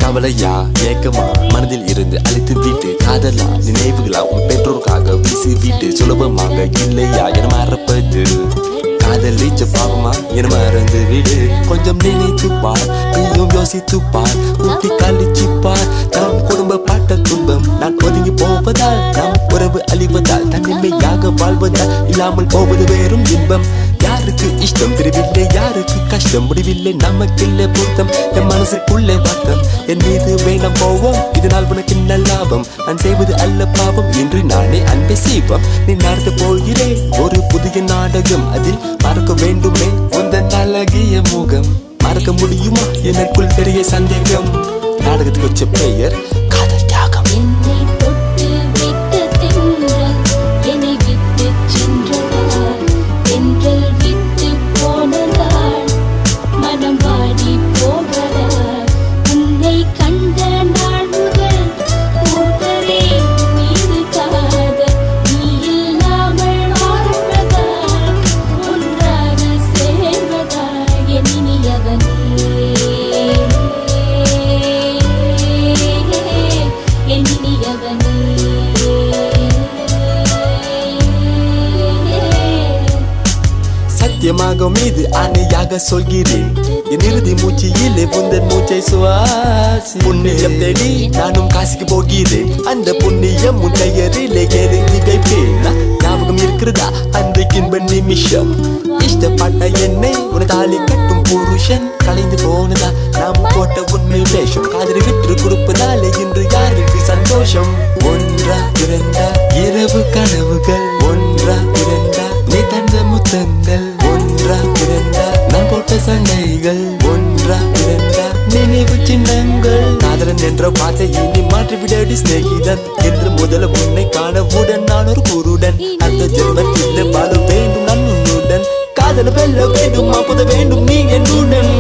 கவலையா ஏக்கமா மனதில் இருந்து அழித்து வீட்டு காதலா நினைவுகளா உன் பெற்றோருக்காக வீசி வீட்டு சுலபமாக இல்லையா என மறப்பது காதலிச்ச பாவமா என மறந்து வீடு கொஞ்சம் நினைத்து பார் நீயும் யோசித்து பார் ஊட்டி கழிச்சு பார் நம் குடும்ப பாட்ட துன்பம் நான் ஒதுங்கி போவதால் நம் உறவு அழிவதால் தனிமையாக வாழ்வதால் இல்லாமல் போவது வேறும் இன்பம் யாருக்கு இஷ்டம் தெரியவில்லை யாருக்கு கஷ்டம் முடிவில்லை நமக்கில்லை பொருத்தம் என் மனசுக்குள்ளே வருத்தம் என் மீது வேணாம் போவோம் இதனால் உனக்கு என்ன லாபம் நான் செய்வது அல்ல பாவம் என்று நானே அன்பை செய்வோம் நீ நடத்த போகிறேன் ஒரு புதிய நாடகம் அதில் மறக்க வேண்டுமே உந்தன் அழகிய முகம் மறக்க முடியுமா எனக்குள் பெரிய சந்தேகம் நாடகத்துக்கு வச்ச பெயர் காதல் தியாகம் சத்தியமாக மீது ஆணையாக சொல்கிறேன் என் இறுதி மூச்சியிலே உந்தன் மூச்சை சுவாசி புண்ணியம் தேடி நானும் காசிக்கு போகிறேன் அந்த புண்ணியம் உன் பெயரிலே எழுதி வைப்பேன் ஞாபகம் இருக்கிறதா அந்த இன்ப நிமிஷம் இஷ்டப்பட்ட என்னை உன தாலி கட்டும் புருஷன் கலைந்து போனதா நாம் போட்ட உண்மை வேஷம் காதலை விற்று கொடுப்பதாலே இன்று யாருக்கு சந்தோஷம் ஒன்றா இரண்டா இரவு கனவுகள் ஒன்றா இரண்டா நீ தந்த முத்தங்கள் ஒன்றா இரண்டா நான் போட்ட சண்டைகள் ஒன்றா இரண்டா நினைவு சின்னங்கள் காதலன் என்ற வார்த்தையை நீ மாற்றிவிடடி சிநேகிதன் என்று முதல உன்னை காணவுடன் நான் ஒரு குருடன் அந்த ஜென்மத்தில் வாழ வேண்டும் நான் உன்னுடன் காதல வெல்ல வேண்டும் அப்போது வேண்டும் நீ என்னுடன்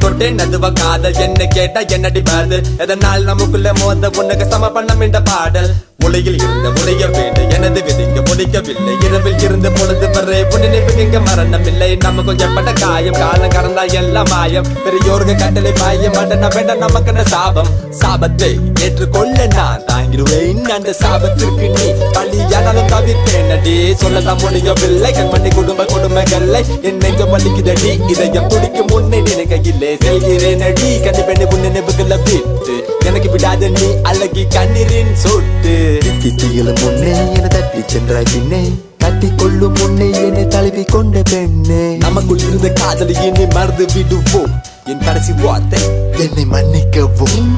தொட்டேன் அதுவா காதல் என்ன கேட்டா என்னடி பாதல் எதனால் நமக்குள்ள மோத உனக்கு சமபண்ணம் என்ற பாடல் உலகில் இருந்த உடைய வேண்டும் எனது விதிங்க முடிக்கவில்லை இரவில் இருந்த பொழுது வரை நினைவுக்கு இங்க மரணம் இல்லை நமக்கு எப்பட்ட காயம் காலம் கடந்தா எல்லாம் மாயம் பெரியோர்கள் கட்டளை பாயம் மாட்ட வேண்டாம் நமக்கு சாபம் சாபத்தை ஏற்றுக்கொள்ள நான் தாங்கிடுவேன் அந்த சாபத்திற்கு நீ பள்ளியானாலும் தவிர்ப்பேன் அடி சொல்லலாம் முடியவில்லை கண்மணி குடும்பங்களை என்னை பள்ளிக்குதடி இதயம் துடிக்கும் முன்னே நினைக்கையில்லை செல்கிறேன் அடி கண்டிப்பெண்ணை உன் நினைவுகளை விட்டு எனக்கு விடாத நீ அழகி கண்ணீரின் சொட்டு தித்தியில முன்னே என தட்டி சென்றாய் பின்னே தட்டி கொள்ளும் முன்னே என்னை தழுவி கொண்ட பெண்ணே நமக்குள் இருந்த காதலியை நீ மறந்து விடுவோம் என் கடைசி வார்த்தை என்னை மன்னிக்கவும்